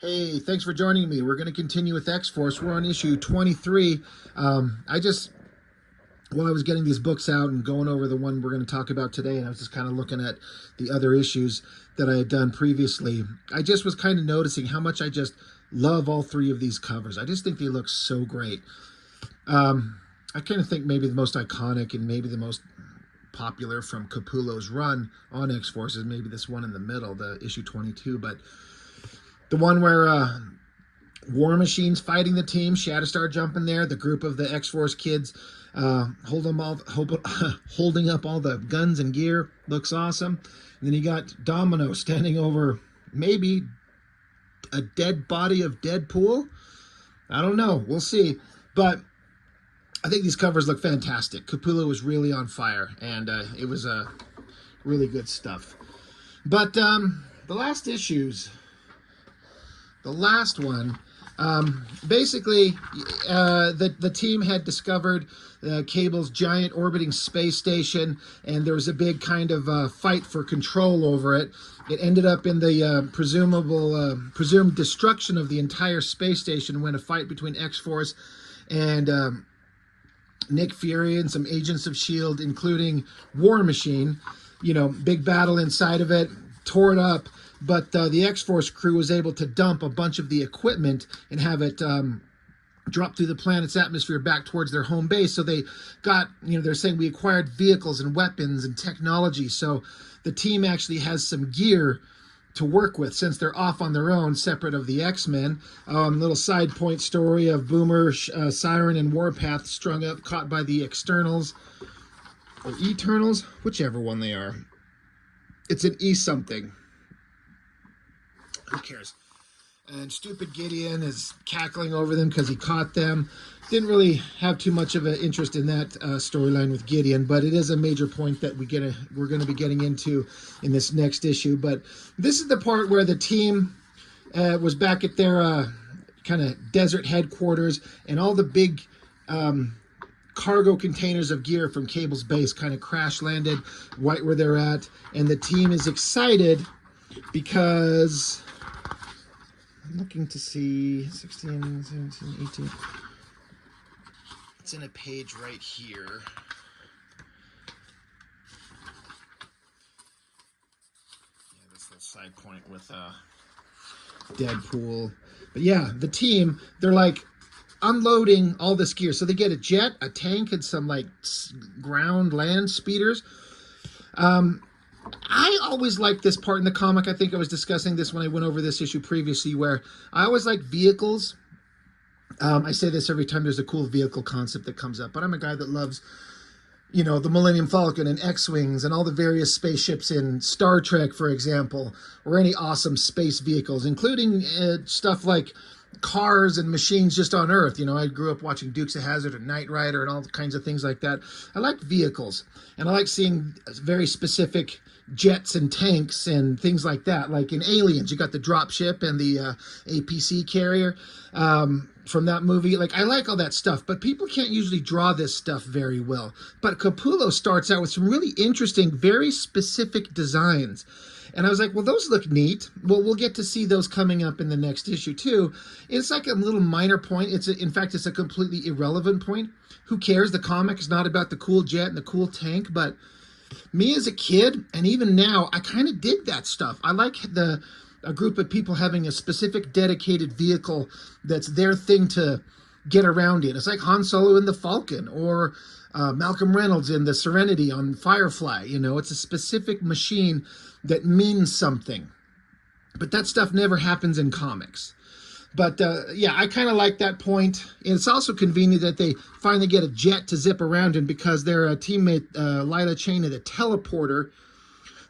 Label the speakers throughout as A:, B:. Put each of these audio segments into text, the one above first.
A: Hey, thanks for joining me. We're going to continue with Xforce. We're on issue 23. While I was getting these books out and going over the one we're going to talk about today, and I was just kind of looking at the other issues that I had done previously, I just was kind of noticing how much I just love all three of these covers. I just think they look so great. I kind of think maybe the most iconic and maybe the most popular from Capullo's run on Xforce is maybe this one in the middle, the issue 22, but the one where War Machine's fighting the team, Shatterstar jumping there, the group of the X-Force kids holding up all the guns and gear, looks awesome. And then you got Domino standing over maybe a dead body of Deadpool. I don't know, we'll see. But I think these covers look fantastic. Capullo was really on fire, and it was really good stuff. But the last issues... The last one, basically, the team had discovered Cable's giant orbiting space station, and there was a big kind of fight for control over it. It ended up in the presumed destruction of the entire space station when a fight between X-Force and Nick Fury and some agents of S.H.I.E.L.D., including War Machine. You know, big battle inside of it, tore it up. But the X-Force crew was able to dump a bunch of the equipment and have it drop through the planet's atmosphere back towards their home base. So they got, they're saying we acquired vehicles and weapons and technology. So the team actually has some gear to work with since they're off on their own, separate of the X-Men. Little side point story of Boomer, Siren, and Warpath strung up, caught by the Externals. Or Eternals, whichever one they are. It's an E-something. Who cares? And stupid Gideon is cackling over them because he caught them. Didn't really have too much of an interest in that storyline with Gideon, but it is a major point that we're going to be getting into in this next issue. But this is the part where the team was back at their kind of desert headquarters, and all the big cargo containers of gear from Cable's base kind of crash landed right where they're at, and the team is excited because... I'm looking to see 16, 17, 18. It's in a page right here. Yeah, this little side point with Deadpool. But yeah, the team, they're like unloading all this gear. So they get a jet, a tank, and some like ground land speeders. I always liked this part in the comic. I think I was discussing this when I went over this issue previously, where I always like vehicles. I say this every time there's a cool vehicle concept that comes up, but I'm a guy that loves, the Millennium Falcon and X-Wings and all the various spaceships in Star Trek, for example, or any awesome space vehicles, including stuff like cars and machines just on Earth. I grew up watching Dukes of Hazzard and Knight Rider and all kinds of things like that. I like vehicles, and I like seeing very specific jets and tanks and things like that. Like in Aliens, you got the dropship and the APC carrier from that movie. Like, I like all that stuff, but people can't usually draw this stuff very well. But Capullo starts out with some really interesting, very specific designs. And I was like, well, those look neat. Well, we'll get to see those coming up in the next issue, too. It's like a little minor point. In fact, it's a completely irrelevant point. Who cares? The comic is not about the cool jet and the cool tank. But me as a kid, and even now, I kind of dig that stuff. I like a group of people having a specific dedicated vehicle that's their thing to get around in. It's like Han Solo in the Falcon, or Malcolm Reynolds in the Serenity on Firefly. It's a specific machine that means something. But that stuff never happens in comics. But yeah, I kind of like that point. And it's also convenient that they finally get a jet to zip around in, because their teammate, Lila Cheney, the teleporter,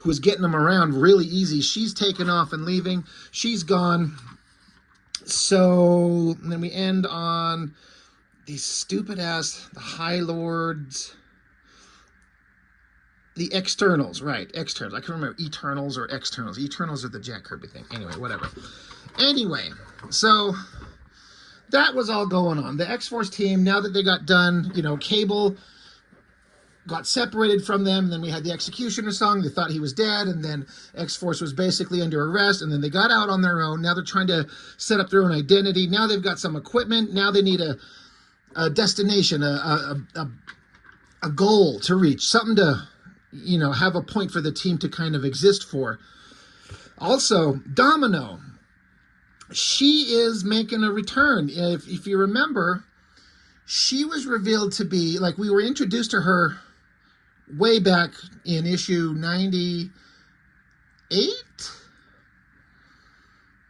A: who was getting them around really easy, she's taken off and leaving. She's gone. So then we end on these stupid-ass, the High Lords... The Externals, right, Externals. I can't remember, Eternals or Externals. Eternals are the Jack Kirby thing. Anyway, whatever. Anyway, so that was all going on. The X-Force team, now that they got done, Cable got separated from them. And then we had the Executioner song. They thought he was dead. And then Xforce was basically under arrest. And then they got out on their own. Now they're trying to set up their own identity. Now they've got some equipment. Now they need a destination, a goal to reach, something to, you know, have a point for the team to kind of exist for. Also, Domino. She is making a return. If you remember, she was revealed to be, like, we were introduced to her way back in issue 98?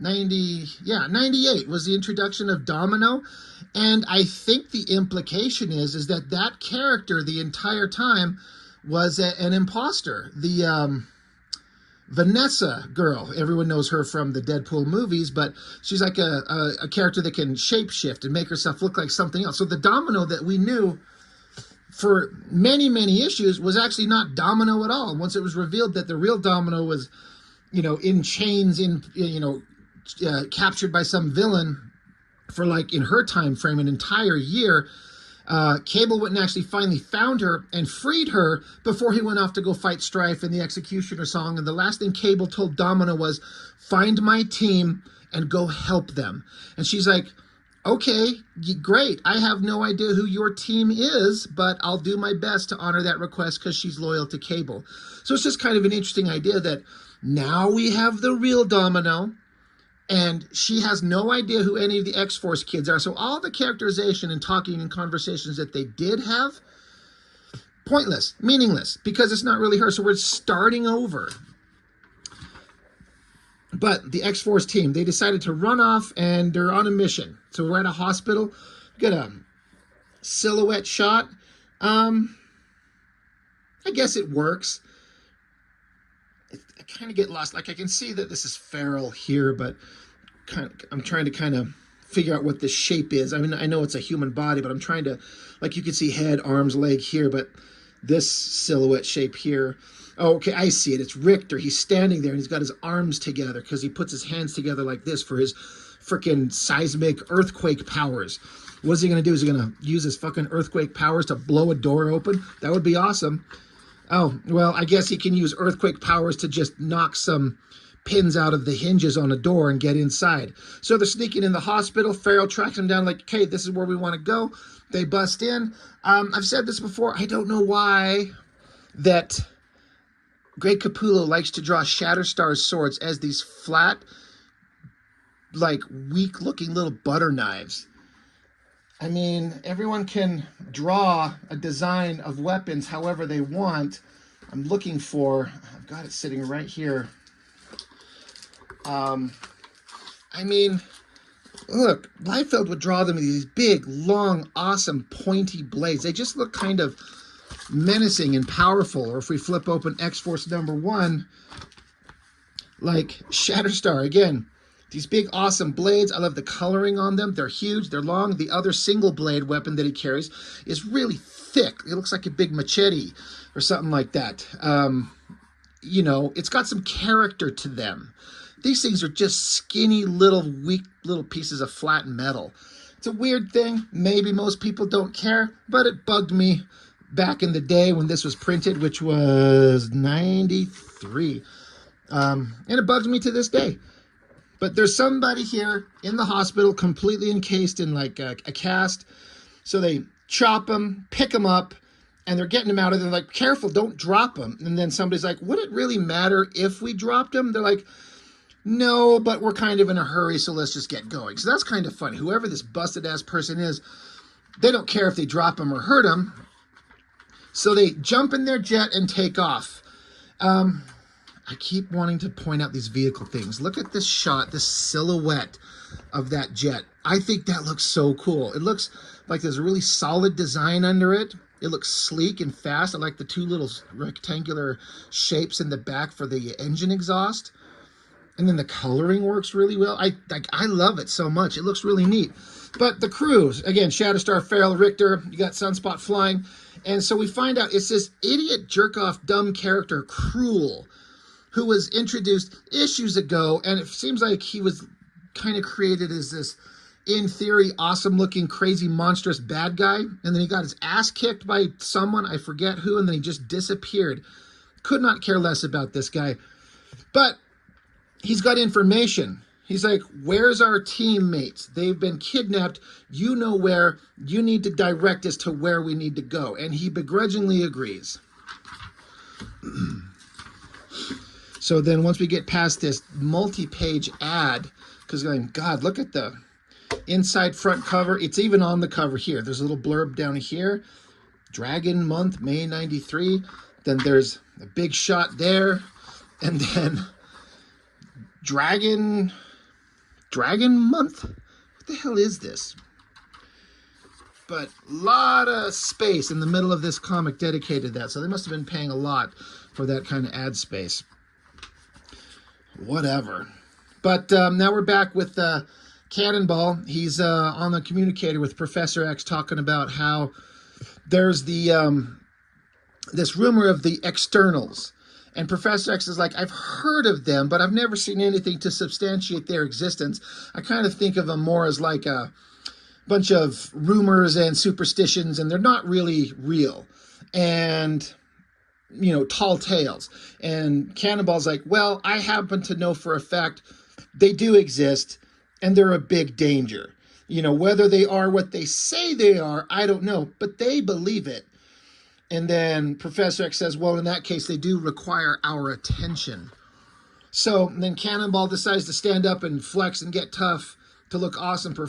A: 98 was the introduction of Domino. And I think the implication is that that character the entire time was an imposter. The Vanessa girl, everyone knows her from the Deadpool movies, but she's like a character that can shapeshift and make herself look like something else. So the Domino that we knew for many, many issues was actually not Domino at all. And once it was revealed that the real Domino was, you know, in chains, captured by some villain for, like, in her time frame, an entire year, Cable went and actually finally found her and freed her before he went off to go fight Strife in the Executioner song. And the last thing Cable told Domino was, find my team and go help them. And she's like, okay, great. I have no idea who your team is, but I'll do my best to honor that request because she's loyal to Cable. So it's just kind of an interesting idea that now we have the real Domino, and she has no idea who any of the X-Force kids are. So all the characterization and talking and conversations that they did have, pointless, meaningless, because it's not really her. So we're starting over. But the X-Force team, they decided to run off, and they're on a mission. So we're at a hospital. We got a silhouette shot. I guess it works. I kind of get lost. Like, I can see that this is feral here, but I'm trying to kind of figure out what the shape is. I mean, I know it's a human body, but I'm trying to, like, you can see head, arms, leg here, but this silhouette shape here. Oh, okay, I see it. It's Richter. He's standing there, and he's got his arms together because he puts his hands together like this for his freaking seismic earthquake powers. What's he going to do? Is he going to use his fucking earthquake powers to blow a door open? That would be awesome. Oh, well, I guess he can use earthquake powers to just knock some pins out of the hinges on a door and get inside. So they're sneaking in the hospital. Farrell tracks them down like, okay, this is where we want to go. They bust in. I've said this before. I don't know why that Greg Capullo likes to draw Shatterstar's swords as these flat, like, weak-looking little butter knives. I mean, everyone can draw a design of weapons however they want. I'm looking for, I've got it sitting right here. I mean, look, Liefeld would draw them with these big, long, awesome, pointy blades. They just look kind of menacing and powerful. Or if we flip open X-Force #1, like Shatterstar, again, these big, awesome blades. I love the coloring on them. They're huge. They're long. The other single blade weapon that he carries is really thick. It looks like a big machete or something like that. You know, it's got some character to them. These things are just skinny, little, weak, little pieces of flat metal. It's a weird thing. Maybe most people don't care, but it bugged me back in the day when this was printed, which was 93. And it bugs me to this day. But there's somebody here in the hospital completely encased in like a cast. So they chop them, pick them up, and they're getting them out of there. They're like, careful, don't drop them. And then somebody's like, would it really matter if we dropped them? They're like, no, but we're kind of in a hurry, so let's just get going. So that's kind of funny. Whoever this busted-ass person is, they don't care if they drop them or hurt them. So they jump in their jet and take off. I keep wanting to point out these vehicle things. Look at this shot, this silhouette of that jet. I think that looks so cool. It looks like there's a really solid design under it. It looks sleek and fast. I like the two little rectangular shapes in the back for the engine exhaust. And then the coloring works really well. I love it so much. It looks really neat. But the crews, again, Shatterstar, Farrell, Richter, you got Sunspot flying. And so we find out it's this idiot, jerk-off, dumb character, Cruel, who was introduced issues ago. And it seems like he was kind of created as this in theory, awesome looking, crazy, monstrous bad guy. And then he got his ass kicked by someone, I forget who, and then he just disappeared. Could not care less about this guy. But he's got information. He's like, where's our teammates? They've been kidnapped. You know where. You need to direct us to where we need to go. And he begrudgingly agrees. So then once we get past this multi-page ad, because going, God, look at the inside front cover. It's even on the cover here. There's a little blurb down here. Dragon Month, May 93. Then there's a big shot there. And then Dragon Month? What the hell is this? But a lot of space in the middle of this comic dedicated to that. So they must have been paying a lot for that kind of ad space. Whatever. But now we're back with Cannonball. He's on the communicator with Professor X talking about how there's the this rumor of the Externals. And Professor X is like, I've heard of them, but I've never seen anything to substantiate their existence. I kind of think of them more as like a bunch of rumors and superstitions, and they're not really real. And, you know, tall tales. And Cannonball's like, well, I happen to know for a fact they do exist, and they're a big danger. You know, whether they are what they say they are, I don't know, but they believe it. And then Professor X says, well, in that case, they do require our attention. So then Cannonball decides to stand up and flex and get tough to look awesome for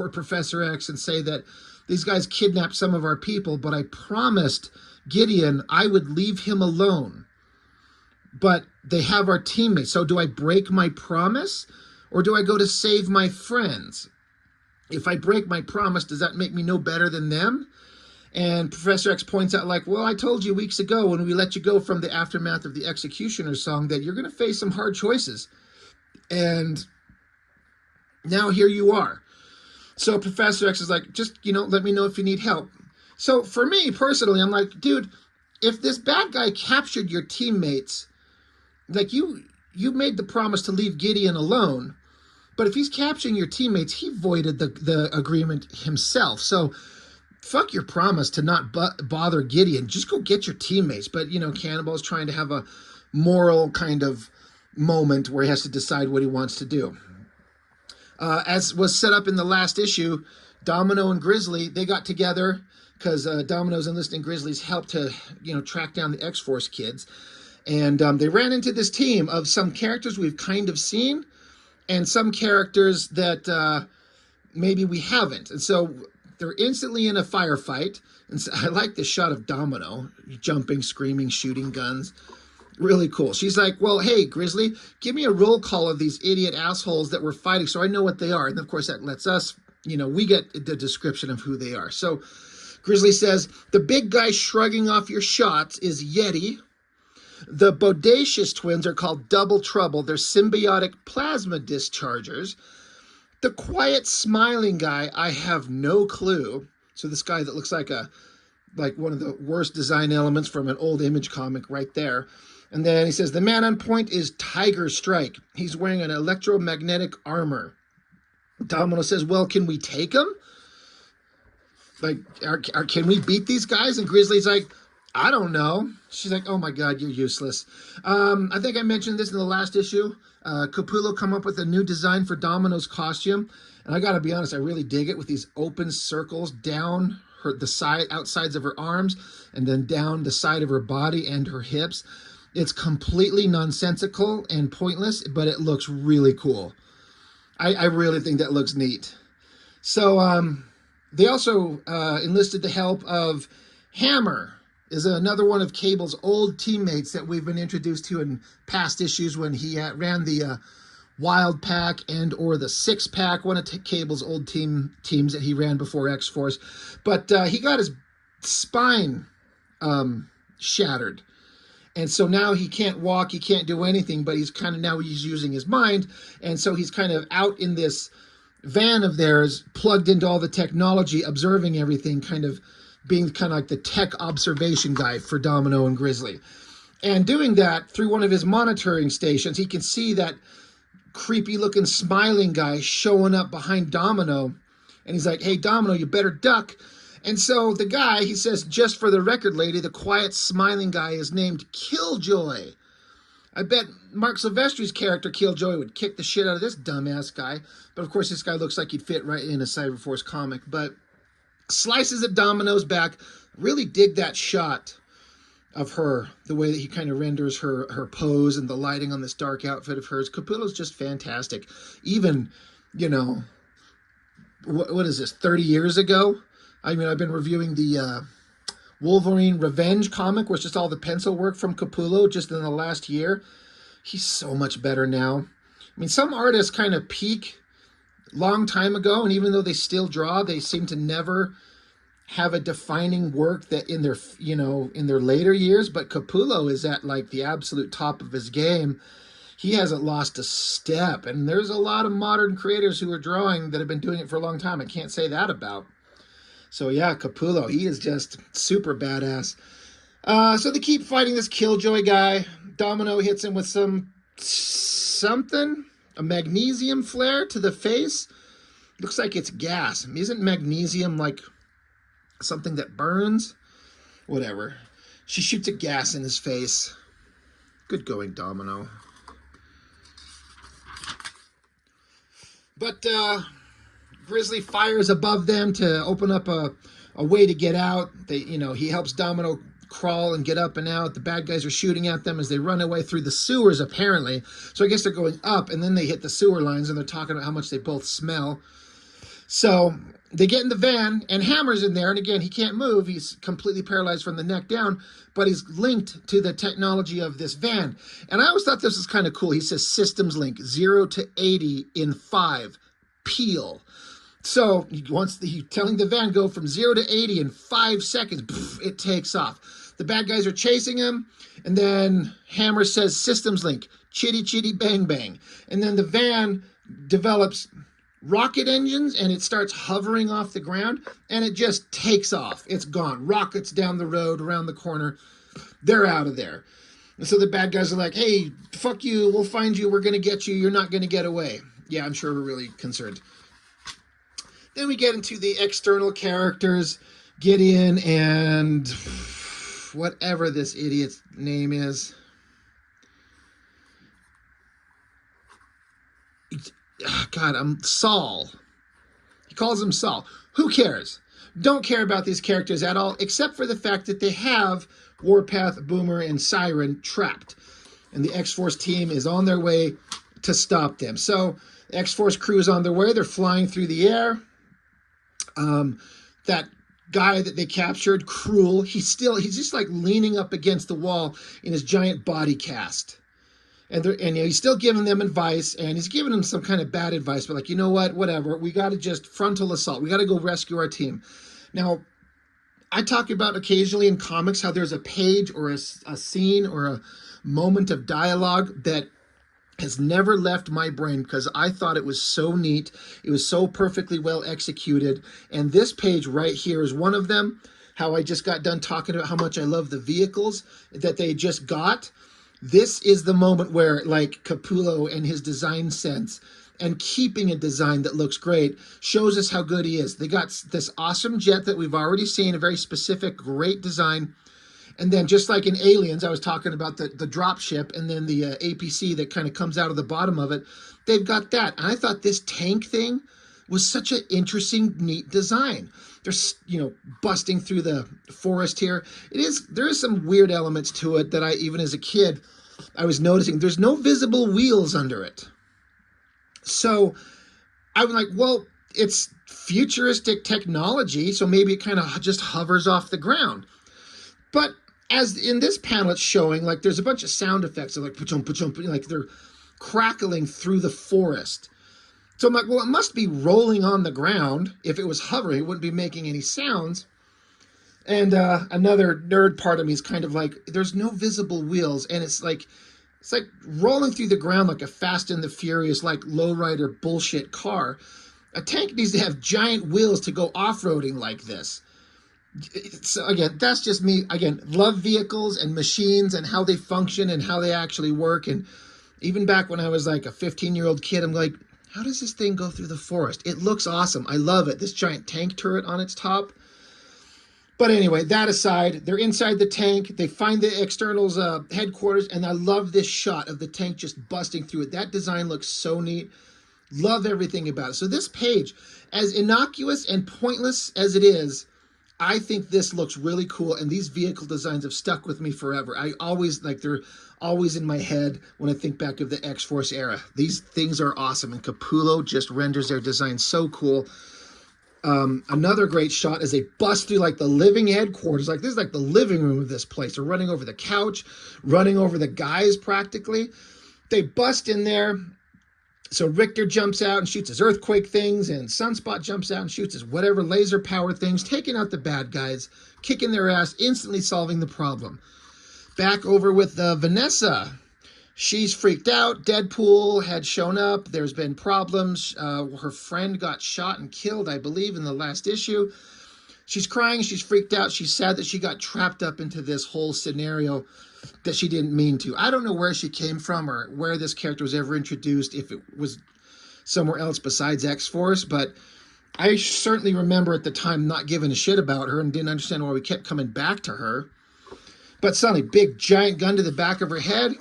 A: Professor X and say that these guys kidnapped some of our people, but I promised Gideon I would leave him alone. But they have our teammates. So do I break my promise, or do I go to save my friends? If I break my promise, does that make me no better than them? And Professor X points out, like, well, I told you weeks ago when we let you go from the aftermath of the Executioner song that you're going to face some hard choices. And now here you are. So Professor X is like, just, you know, let me know if you need help. So for me personally, I'm like, dude, if this bad guy captured your teammates, like you made the promise to leave Gideon alone, but if he's capturing your teammates, he voided the agreement himself. So fuck your promise to not bother Gideon. Just go get your teammates. But, you know, Cannonball's trying to have a moral kind of moment where he has to decide what he wants to do. As was set up in the last issue, Domino and Grizzly, they got together because Domino's enlisting Grizzly's help to, you know, track down the Xforce kids. And they ran into this team of some characters we've kind of seen and some characters that maybe we haven't. And so they're instantly in a firefight. And so I like the shot of Domino jumping, screaming, shooting guns. Really cool. She's like, well, hey, Grizzly, give me a roll call of these idiot assholes that we're fighting so I know what they are. And of course, that lets us, you know, we get the description of who they are. So Grizzly says, the big guy shrugging off your shots is Yeti. The Bodacious twins are called Double Trouble. They're symbiotic plasma dischargers. The quiet smiling guy, I have no clue. So this guy that looks like one of the worst design elements from an old Image comic right there. And then he says, the man on point is Tiger Strike. He's wearing an electromagnetic armor. Domino says, well, can we take him? Like, can we beat these guys? And Grizzly's like, I don't know. She's like, oh my God, you're useless. I think I mentioned this in the last issue. Capullo come up with a new design for Domino's costume. And I got to be honest, I really dig it with these open circles down the outsides of her arms and then down the side of her body and her hips. It's completely nonsensical and pointless, but it looks really cool. I really think that looks neat. So they also enlisted the help of Hammer, is another one of Cable's old teammates that we've been introduced to in past issues when he ran the Wild Pack and or the Six Pack, one of Cable's old teams that he ran before Xforce. But he got his spine shattered. And so now he can't walk, he can't do anything, but he's using his mind. And so he's kind of out in this van of theirs, plugged into all the technology, observing everything, kind of being kind of like the tech observation guy for Domino and Grizzly. And doing that through one of his monitoring stations, he can see that creepy looking smiling guy showing up behind Domino. And he's like, hey, Domino, you better duck. And so the guy, he says, just for the record, lady, the quiet smiling guy is named Killjoy. I bet Mark Silvestri's character, Killjoy, would kick the shit out of this dumbass guy. But of course, this guy looks like he'd fit right in a Cyberforce comic. But slices at Domino's back. Really dig that shot of her, the way that he kind of renders her pose and the lighting on this dark outfit of hers. Capullo's just fantastic. Even, you know, what is this, 30 years ago? I mean, I've been reviewing the Wolverine Revenge comic, where it's just all the pencil work from Capullo just in the last year. He's so much better now. I mean, some artists kind of peak long time ago, and even though they still draw, they seem to never have a defining work that in their, you know, in their later years. But Capullo is at like the absolute top of his game. He hasn't lost a step, and there's a lot of modern creators who are drawing that have been doing it for a long time. I can't say that about. So yeah, Capullo, he is just super badass. So they keep fighting this Killjoy guy. Domino hits him with something, a magnesium flare to the face. Looks like it's gas. Isn't magnesium like something that burns? Whatever. She shoots a gas in his face. Good going, Domino. But Grizzly fires above them to open up a way to get out. He helps Domino crawl and get up and out. The bad guys are shooting at them as they run away through the sewers, apparently. So I guess they're going up, and then they hit the sewer lines, and they're talking about how much they both smell. So they get in the van, and Hammer's in there, and again, he can't move. He's completely paralyzed from the neck down, but he's linked to the technology of this van. And I always thought this was kind of cool. He says systems link, 0 to 80 in 5. Peel. So he's telling the van go from 0 to 80 in 5 seconds. Poof, it takes off. The bad guys are chasing him, and then Hammer says systems link, chitty chitty bang bang. And then the van develops rocket engines, and it starts hovering off the ground, and it just takes off. It's gone. Rockets down the road, around the corner. They're out of there. And so the bad guys are like, hey, fuck you. We'll find you. We're going to get you. You're not going to get away. Yeah, I'm sure we're really concerned. Then we get into the external characters, Gideon and whatever this idiot's name is. God, Saul. He calls him Saul. Who cares? Don't care about these characters at all, except for the fact that they have Warpath, Boomer, and Siren trapped. And the Xforce team is on their way to stop them. So the Xforce crew is on their way. They're flying through the air. That guy that they captured, Cruel, he's just like leaning up against the wall in his giant body cast. And he's still giving them advice, and he's giving them some kind of bad advice, but like, you know what, whatever, we got to just frontal assault. We got to go rescue our team. Now, I talk about occasionally in comics how there's a page or a scene or a moment of dialogue that has never left my brain because I thought it was so neat. It was so perfectly well executed. And this page right here is one of them. How I just got done talking about how much I love the vehicles that they just got. This is the moment where, like, Capullo and his design sense and keeping a design that looks great shows us how good he is. They got this awesome jet that we've already seen, a very specific, great design. And then just like in Aliens, I was talking about the drop ship and then the APC that kind of comes out of the bottom of it. They've got that. And I thought this tank thing was such an interesting, neat design. They're, busting through the forest here. There is some weird elements to it that even as a kid, I was noticing. There's no visible wheels under it. So I was like, well, it's futuristic technology, so maybe it kind of just hovers off the ground. But as in this panel, it's showing, like, there's a bunch of sound effects of, like, pa-chum, pa-chum, like they're crackling through the forest. So I'm like, well, it must be rolling on the ground. If it was hovering, it wouldn't be making any sounds. And another nerd part of me is kind of like, there's no visible wheels, and it's like rolling through the ground like a Fast and the Furious, like, lowrider bullshit car. A tank needs to have giant wheels to go off-roading like this. So again, that's just me. Again, love vehicles and machines and how they function and how they actually work. And Even back when I was like a 15-year-old kid, I'm like, how does this thing go through the forest? It looks awesome. I love it. This giant tank turret on its top. But anyway, that aside, they're inside the tank. They find the Externals headquarters, and I love this shot of the tank just busting through it. That design looks so neat. Love everything about it. So this page, as innocuous and pointless as it is, I think this looks really cool, and these vehicle designs have stuck with me forever. I always, like, they're always in my head when I think back of the Xforce era. These things are awesome, and Capullo just renders their design so cool. Another great shot as they bust through like the living headquarters. Like, this is like the living room of this place. They're running over the couch, running over the guys practically. They bust in there. So Richter jumps out and shoots his earthquake things, and Sunspot jumps out and shoots his whatever laser power things, taking out the bad guys, kicking their ass, instantly solving the problem. Back over with Vanessa. She's freaked out. Deadpool had shown up. There's been problems. Her friend got shot and killed, I believe, in the last issue. She's crying. She's freaked out. She's sad that she got trapped up into this whole scenario that she didn't mean to. I don't know where she came from or where this character was ever introduced, if it was somewhere else besides Xforce, but I certainly remember at the time not giving a shit about her and didn't understand why we kept coming back to her. But suddenly, big giant gun to the back of her head,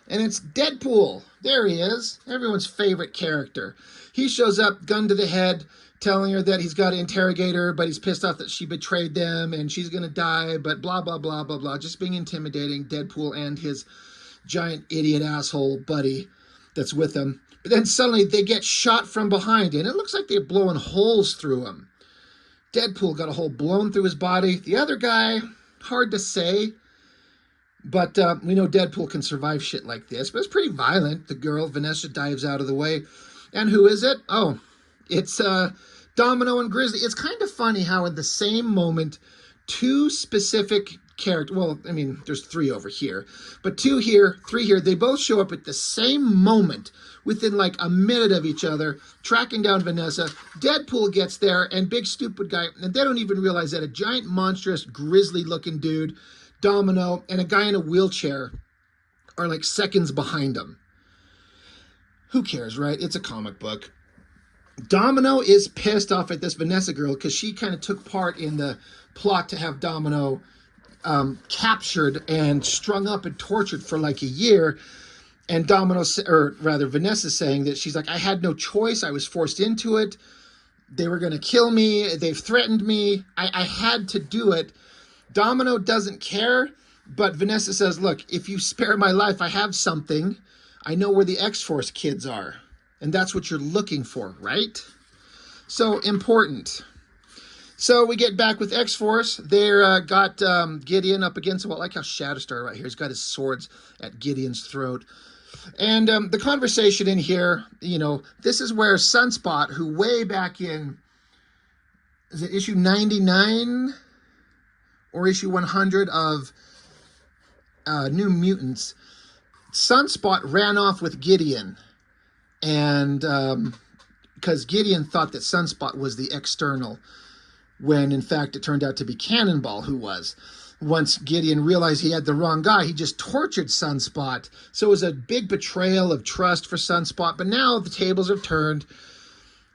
A: and it's Deadpool. There he is, everyone's favorite character. He shows up, gun to the head, telling her that he's got to interrogate her, but he's pissed off that she betrayed them and she's going to die, but blah, blah, blah, blah, blah. Just being intimidating, Deadpool and his giant idiot asshole buddy that's with him. But then suddenly they get shot from behind, and it looks like they're blowing holes through him. Deadpool got a hole blown through his body. The other guy, hard to say. But we know Deadpool can survive shit like this. But it's pretty violent. The girl, Vanessa, dives out of the way. And who is it? Oh, it's Domino and Grizzly. It's kind of funny how in the same moment, two specific characters, well, I mean, there's three over here, but two here, three here, they both show up at the same moment within like a minute of each other, tracking down Vanessa. Deadpool gets there, and big stupid guy, and they don't even realize that a giant, monstrous, grizzly-looking dude, Domino, and a guy in a wheelchair are like seconds behind him. Who cares, right? It's a comic book. Domino is pissed off at this Vanessa girl because she kind of took part in the plot to have Domino captured and strung up and tortured for like a year. And Domino, or rather Vanessa, saying that she's like, I had no choice. I was forced into it. They were going to kill me. They've threatened me. I had to do it. Domino doesn't care, but Vanessa says, look, if you spare my life, I have something. I know where the Xforce kids are. And that's what you're looking for, right? So important. So we get back with Xforce. They're got Gideon up against, well, I like how Shatterstar right here. He's got his swords at Gideon's throat. And the conversation in here, you know, this is where Sunspot, who way back in, is it issue 99 or issue 100 of New Mutants, Sunspot ran off with Gideon. And because Gideon thought that Sunspot was the external, when in fact it turned out to be Cannonball who was. Once Gideon realized he had the wrong guy, he just tortured Sunspot. So it was a big betrayal of trust for Sunspot. But now the tables have turned,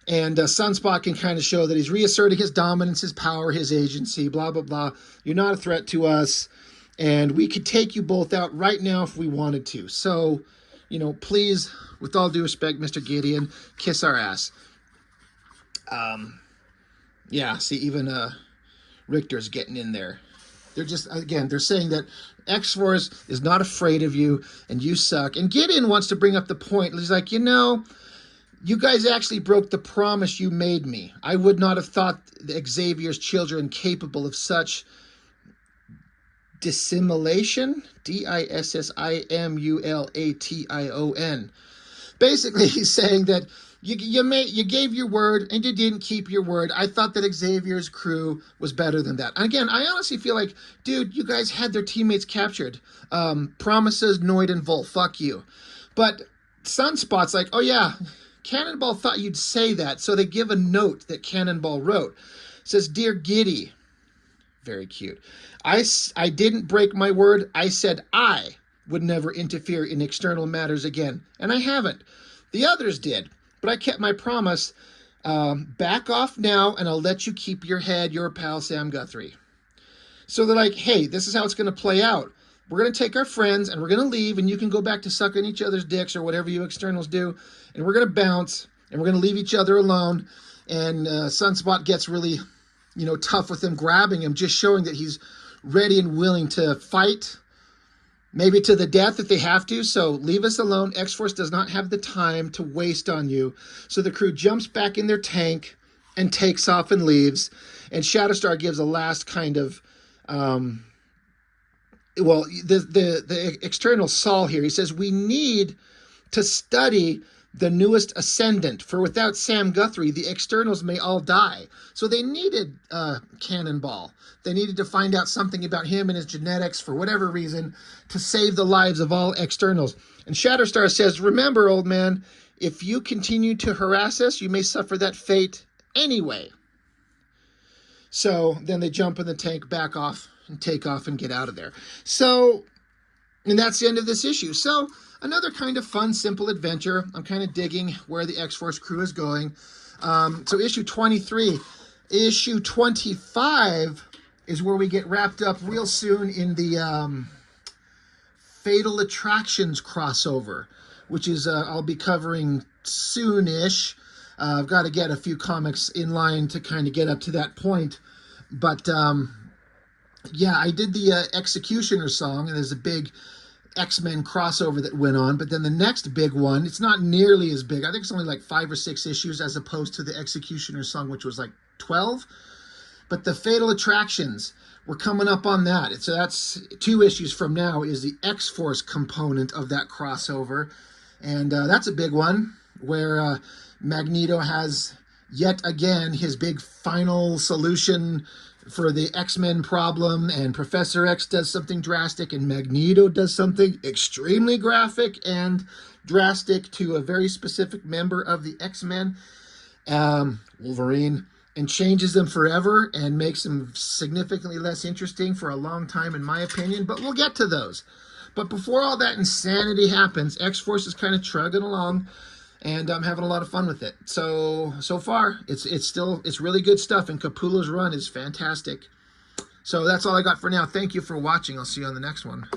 A: and Sunspot can kind of show that he's reasserting his dominance, his power, his agency, blah, blah, blah. You're not a threat to us, and we could take you both out right now if we wanted to. So, you know, please, with all due respect, Mr. Gideon, kiss our ass. Yeah, see, even Richter's getting in there. They're just, again, they're saying that Xforce is not afraid of you and you suck. And Gideon wants to bring up the point. He's like, you know, you guys actually broke the promise you made me. I would not have thought Xavier's children capable of such dissimulation. Dissimulation. Basically, he's saying that you gave your word and you didn't keep your word. I thought that Xavier's crew was better than that. And again, I honestly feel like, dude, you guys had their teammates captured. Promises, Noid, and Vol, fuck you. But Sunspot's like, oh yeah, Cannonball thought you'd say that. So they give a note that Cannonball wrote. It says, Dear Giddy. Very cute. I didn't break my word. I said I would never interfere in external matters again. And I haven't. The others did. But I kept my promise. Back off now, and I'll let you keep your head, your pal Sam Guthrie. So they're like, hey, this is how it's going to play out. We're going to take our friends, and we're going to leave, and you can go back to sucking each other's dicks or whatever you externals do, and we're going to bounce, and we're going to leave each other alone. And Sunspot gets really, tough with him, grabbing him, just showing that he's ready and willing to fight, maybe to the death if they have to. So leave us alone. Xforce does not have the time to waste on you. So the crew jumps back in their tank and takes off and leaves. And Shatterstar gives a last kind of, the external Saul here. He says, we need to study the newest ascendant, for without Sam Guthrie, the externals may all die. So they needed Cannonball. They needed to find out something about him and his genetics for whatever reason to save the lives of all externals. And Shatterstar says, remember, old man, if you continue to harass us, you may suffer that fate anyway. So then they jump in the tank, back off, and take off and get out of there. So, and that's the end of this issue. So, another kind of fun, simple adventure. I'm kind of digging where the Xforce crew is going. So issue 23. Issue 25 is where we get wrapped up real soon in the Fatal Attractions crossover, which is I'll be covering soon-ish. I've got to get a few comics in line to kind of get up to that point. But, yeah, I did the Executioner song, and there's a big X-Men crossover that went on. But then the next big one, it's not nearly as big. I think it's only like 5 or 6 issues as opposed to the Executioner song, which was like 12. But the Fatal Attractions, we're coming up on that. So that's 2 issues from now is the X-Force component of that crossover. And that's a big one where Magneto has yet again his big final solution for the X-Men problem, and Professor X does something drastic, and Magneto does something extremely graphic and drastic to a very specific member of the X-Men, Wolverine, and changes them forever and makes them significantly less interesting for a long time, in my opinion, but we'll get to those. But before all that insanity happens, X-Force is kind of trugging along, and I'm having a lot of fun with it. So far, it's really good stuff, and Capullo's run is fantastic. So that's all I got for now. Thank you for watching. I'll see you on the next one.